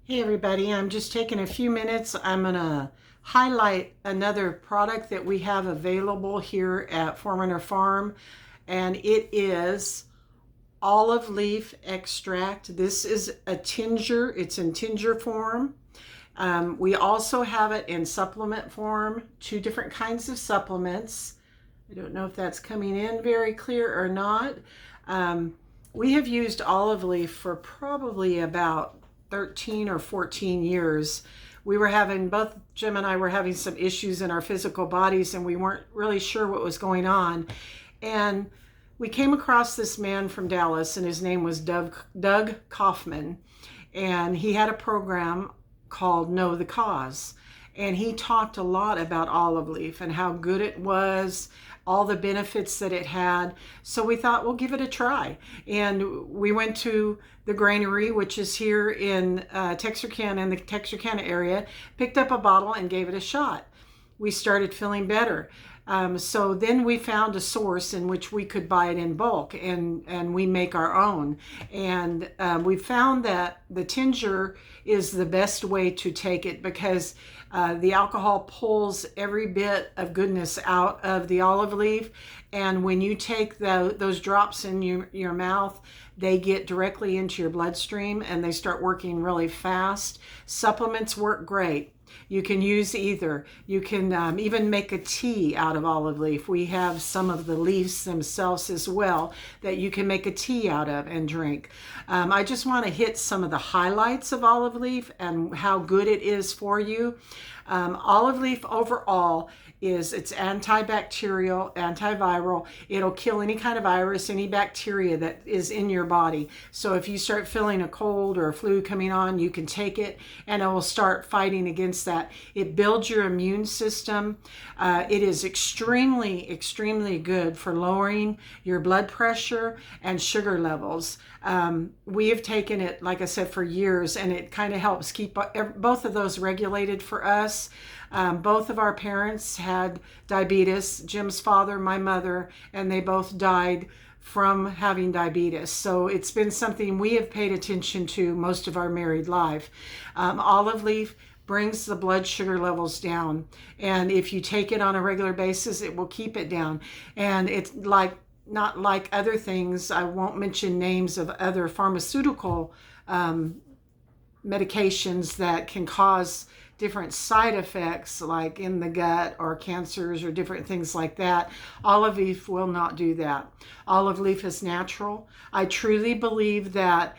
Hey everybody, I'm just taking a few minutes. I'm going to highlight another product that we have available here at Forerunner Farm, and it is olive leaf extract. This is a tincture. It's in tincture form. We also have it in supplement form, two different kinds of supplements. I don't know if that's coming in very clear or not. We have used olive leaf for probably about 13 or 14 years. Both Jim and I were having some issues in our physical bodies, and we weren't really sure what was going on. And we came across this man from Dallas, and his name was Doug Kaufman. And he had a program called Know the Cause. And he talked a lot about olive leaf and how good it was, all the benefits that it had. So we thought, we'll give it a try. And we went to the granary, which is here in Texarkana, in the Texarkana area, picked up a bottle and gave it a shot. We started feeling better. So then we found a source in which we could buy it in bulk, and we make our own. And we found that the tincture is the best way to take it because the alcohol pulls every bit of goodness out of the olive leaf. And when you take those drops in your mouth, they get directly into your bloodstream and they start working really fast. Supplements work great. You can use either. You can even make a tea out of olive leaf. We have some of the leaves themselves as well that you can make a tea out of and drink. I just want to hit some of the highlights of olive leaf and how good it is for you. Olive leaf overall it's antibacterial, antiviral. It'll kill any kind of virus, any bacteria that is in your body. So if you start feeling a cold or a flu coming on, you can take it and it will start fighting against that. It builds your immune system. It is extremely, extremely good for lowering your blood pressure and sugar levels. We have taken it, like I said, for years, and it kind of helps keep both of those regulated for us. Both of our parents had diabetes, Jim's father, my mother, and they both died from having diabetes. So it's been something we have paid attention to most of our married life. Olive leaf brings the blood sugar levels down. And if you take it on a regular basis, it will keep it down. And it's not like other things. I won't mention names of other pharmaceutical medications that can cause different side effects like in the gut or cancers or different things like that. Olive leaf will not do that. Olive leaf is natural. I truly believe that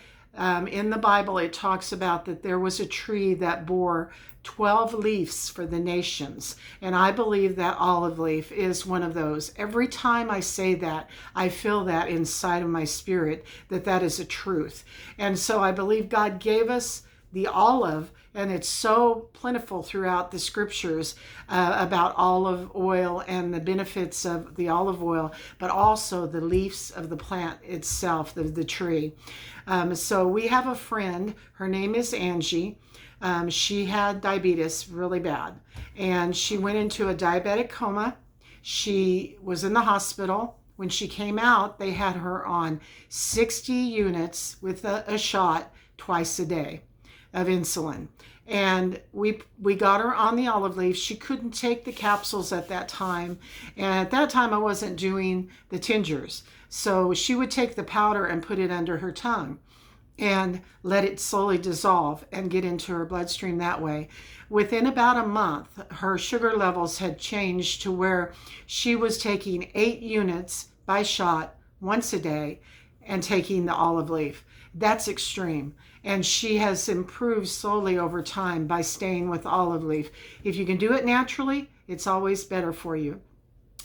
in the Bible it talks about that there was a tree that bore 12 leaves for the nations, and I believe that olive leaf is one of those. Every time I say that, I feel that inside of my spirit that is a truth. And so I believe God gave us the olive, and it's so plentiful throughout the scriptures about olive oil and the benefits of the olive oil, but also the leaves of the plant itself, the tree. So we have a friend, her name is Angie. She had diabetes really bad, and she went into a diabetic coma. She was in the hospital. When she came out, they had her on 60 units with a shot twice a day of insulin. And we got her on the olive leaf. She couldn't take the capsules at that time. And at that time, I wasn't doing the tinctures. So she would take the powder and put it under her tongue and let it slowly dissolve and get into her bloodstream that way. Within about a month, her sugar levels had changed to where she was taking 8 units by shot once a day and taking the olive leaf. That's extreme. And she has improved slowly over time by staying with olive leaf. If you can do it naturally, it's always better for you.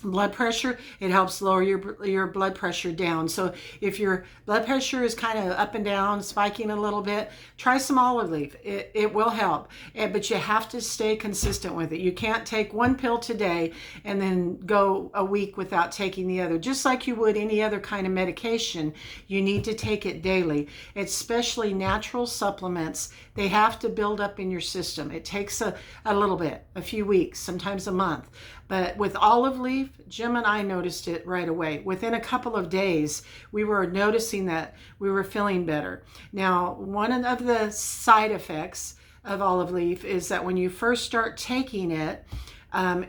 Blood pressure, it helps lower your blood pressure down. So if your blood pressure is kind of up and down, spiking a little bit, try some olive leaf. It will help. But you have to stay consistent with it. You can't take one pill today and then go a week without taking the other. Just like you would any other kind of medication, you need to take it daily. Especially natural supplements, they have to build up in your system. It takes a little bit, a few weeks, sometimes a month. But with olive leaf, Jim and I noticed it right away. Within a couple of days, we were noticing that we were feeling better. Now, one of the side effects of olive leaf is that when you first start taking it,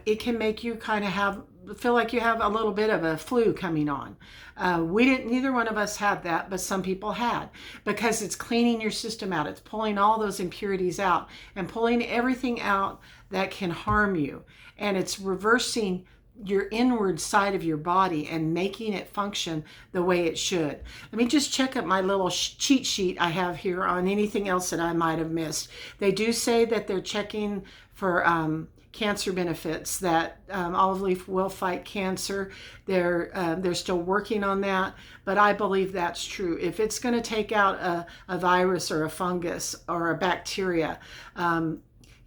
it can make you kind of feel like you have a little bit of a flu coming on. Neither one of us had that, but some people had, because it's cleaning your system out. It's pulling all those impurities out and pulling everything out that can harm you. And it's reversing your inward side of your body and making it function the way it should. Let me just check up my little cheat sheet I have here on anything else that I might have missed. They do say that they're checking for cancer benefits, that olive leaf will fight cancer. They're still working on that, but I believe that's true. If it's going to take out a virus or a fungus or a bacteria,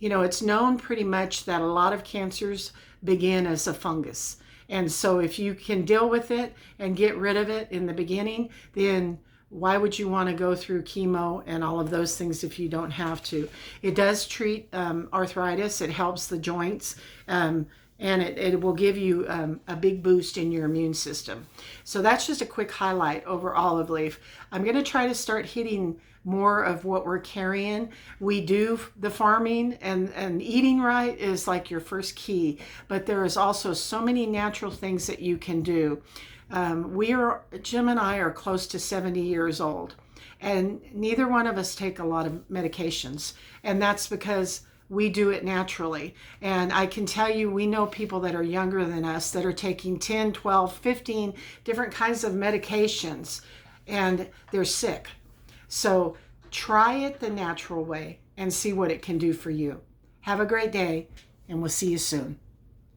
it's known pretty much that a lot of cancers begin as a fungus. And so if you can deal with it and get rid of it in the beginning, then why would you want to go through chemo and all of those things if you don't have to? It does treat arthritis. It helps the joints. And it will give you a big boost in your immune system. So that's just a quick highlight over olive leaf. I'm going to try to start hitting more of what we're carrying. We do the farming, and eating right is like your first key, but there is also so many natural things that you can do. Jim and I are close to 70 years old, and neither one of us take a lot of medications, and that's because we do it naturally. And I can tell you, we know people that are younger than us that are taking 10, 12, 15 different kinds of medications, and they're sick. So try it the natural way and see what it can do for you. Have a great day, and we'll see you soon.